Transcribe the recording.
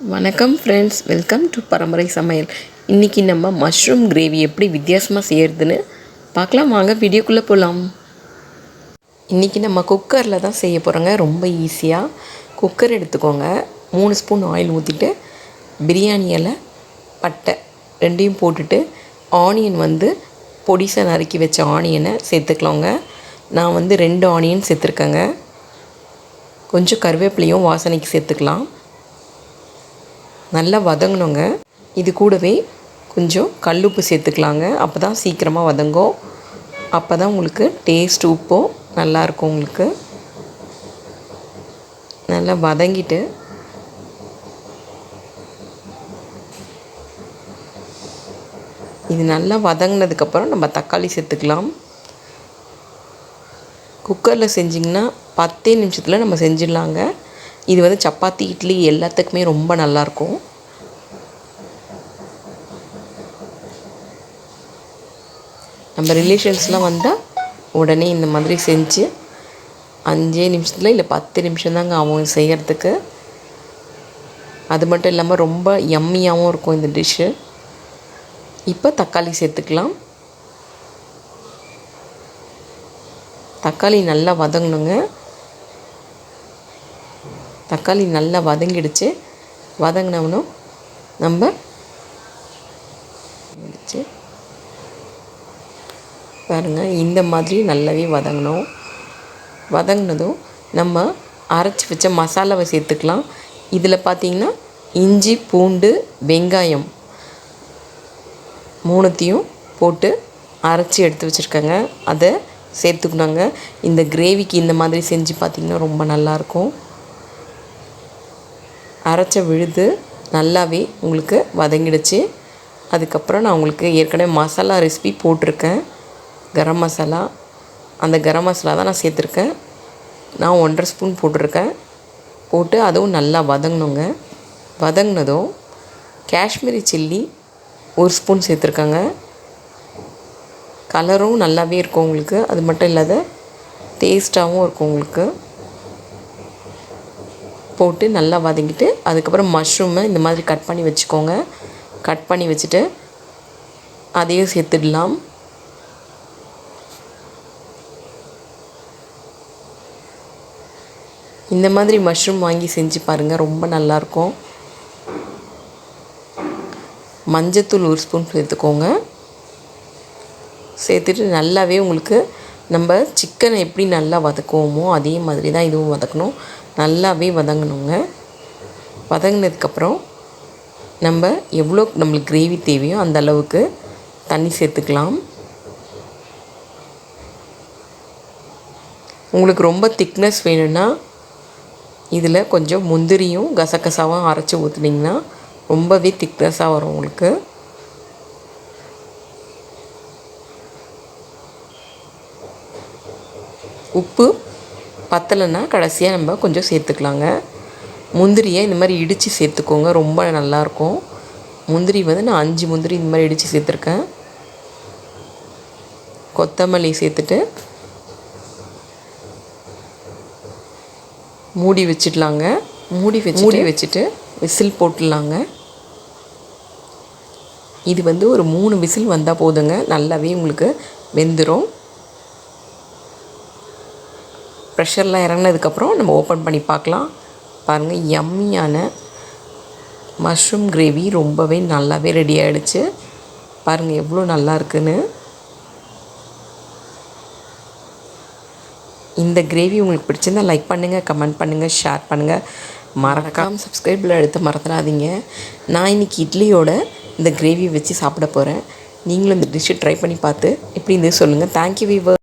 வணக்கம் friends, welcome to பரம்பரை சமையல். இன்றைக்கி நம்ம மஷ்ரூம் கிரேவி எப்படி வித்தியாசமாக செய்கிறதுன்னு பார்க்கலாம். வாங்க வீடியோக்குள்ளே போகலாம். இன்றைக்கி நம்ம குக்கரில் தான் செய்ய போகிறோங்க. ரொம்ப ஈஸியாக குக்கர் எடுத்துக்கோங்க. 3 ஸ்பூன் ஆயில் ஊற்றிட்டு பிரியாணி இலை, பட்டை ரெண்டையும் போட்டுட்டு ஆனியன் பொடிசாக நறுக்கி வச்ச ஆனியனை சேர்த்துக்கலாங்க. நான் 2 ஆனியன் சேர்த்துருக்கேங்க. கொஞ்சம் கருவேப்பிலையும் வாசனைக்கு சேர்த்துக்கலாம். நல்லா வதங்கணுங்க. இது கூடவே கொஞ்சம் கல்லுப்பு சேர்த்துக்கலாங்க. அப்போ தான் சீக்கிரமாக வதங்கும். அப்போ தான் உங்களுக்கு டேஸ்ட் உப்பும் நல்லாயிருக்கும். உங்களுக்கு நல்லா வதங்கிட்டு இது நல்லா வதங்கினதுக்கப்புறம் நம்ம தக்காளி சேர்த்துக்கலாம். குக்கரில் செஞ்சிங்கன்னா 10 நிமிஷத்தில் நம்ம செஞ்சிடலாங்க. இது சப்பாத்தி, இட்லி எல்லாத்துக்குமே ரொம்ப நல்லாயிருக்கும். நம்ம ரிலேஷன்ஸ்லாம் வந்தால் உடனே இந்த மாதிரி செஞ்சு 5 நிமிஷத்தில் இல்லை 10 நிமிஷம் தாங்க அவங்க செய்கிறதுக்கு. அது மட்டும் இல்லாமல் ரொம்ப யம்மியாகவும் இருக்கும் இந்த டிஷ்ஷு. இப்போ தக்காளி சேர்த்துக்கலாம். தக்காளி நல்லா வதங்கணுங்க. தக்காளி நல்லா வதங்கிடுச்சு. வதங்கினவனும் நம்ம பாருங்கள், இந்த மாதிரி நல்லாவே வதங்கணும். வதங்கினதும் நம்ம அரைச்சி வச்ச மசாலாவை சேர்த்துக்கலாம். இதில் பார்த்திங்கன்னா இஞ்சி, பூண்டு, வெங்காயம் 3த்தையும் போட்டு அரைச்சி எடுத்து வச்சுருக்கேங்க. அதை சேர்த்துக்கணுங்க. இந்த கிரேவிக்கு இந்த மாதிரி செஞ்சு பார்த்திங்கன்னா ரொம்ப நல்லாயிருக்கும். அரைச்ச விழுது நல்லாவே உங்களுக்கு வதங்கிடுச்சு. அதுக்கப்புறம் நான் உங்களுக்கு ஏற்கனவே மசாலா ரெசிபி போட்டிருக்கேன், கரம் மசாலா. அந்த கரம் மசாலா தான் நான் சேர்த்துருக்கேன். நான் 1.5 ஸ்பூன் போட்டிருக்கேன். போட்டு அதுவும் நல்லா வதங்கணுங்க. வதங்கினதும் காஷ்மீரி சில்லி 1 ஸ்பூன் சேர்த்துருக்காங்க. கலரும் நல்லாவே இருக்கும் உங்களுக்கு. அது மட்டும் இல்லாத டேஸ்ட்டாகவும் இருக்கும் உங்களுக்கு. போட்டு நல்லா வதங்கிட்டு அதுக்கப்புறம் மஷ்ரூமை இந்த மாதிரி கட் பண்ணி வச்சுக்கோங்க. கட் பண்ணி வச்சுட்டு அதையும் சேர்த்துடலாம். இந்த மாதிரி மஷ்ரூம் வாங்கி செஞ்சு பாருங்கள், ரொம்ப நல்லாயிருக்கும். மஞ்சத்தூள் 1 ஸ்பூன் சேர்த்துக்கோங்க. சேர்த்துட்டு நல்லாவே உங்களுக்கு நம்ம சிக்கனை எப்படி நல்லா வதக்குவோமோ அதே மாதிரி தான் இதுவும் வதக்கணும். நல்லாவே வதங்கணுங்க. வதங்கினதுக்கப்புறம் நம்ம எவ்வளோ நம்மளுக்கு கிரேவி தேவையோ அந்த அளவுக்கு தண்ணி சேர்த்துக்கலாம். உங்களுக்கு ரொம்ப திக்னஸ் வேணும்னா இதில் கொஞ்சம் முந்திரியும் கசகசாவும் அரைச்சி ஊற்றுனீங்கன்னா ரொம்பவே திக்னஸாக வரும் உங்களுக்கு. உப்பு பத்தலைன்னா கடைசியாக நம்ம கொஞ்சம் சேர்த்துக்கலாங்க. முந்திரியை இந்த மாதிரி இடித்து சேர்த்துக்கோங்க, ரொம்ப நல்லாயிருக்கும். முந்திரி நான் 5 முந்திரி இந்த மாதிரி இடித்து சேர்த்துருக்கேன். கொத்தமல்லி சேர்த்துட்டு மூடி வச்சிடலாங்க. மூடி வச்சுட்டு விசில் போட்டுடலாங்க. இது ஒரு 3 விசில் வந்தால் போதுங்க. நல்லாவே உங்களுக்கு வெந்துடும். ப்ரெஷர்லாம் இறங்கினதுக்கப்புறம் நம்ம ஓப்பன் பண்ணி பார்க்கலாம். பாருங்கள், யம்மியான மஷ்ரூம் கிரேவி ரொம்பவே நல்லாவே ரெடி ஆகிடுச்சு. பாருங்கள் எவ்வளோ நல்லா இருக்குன்னு. இந்த கிரேவி உங்களுக்கு பிடிச்சிருந்தால் லைக் பண்ணுங்கள், கமெண்ட் பண்ணுங்கள், ஷேர் பண்ணுங்கள். மறக்காமல் சப்ஸ்கிரைபில் எடுத்து மறந்துடாதீங்க. நான் இன்றைக்கி இட்லியோட இந்த கிரேவி வச்சு சாப்பிட போகிறேன். நீங்களும் இந்த டிஷ்ஷை ட்ரை பண்ணி பார்த்து எப்படி இருந்தது சொல்லுங்கள். Thank you viewer.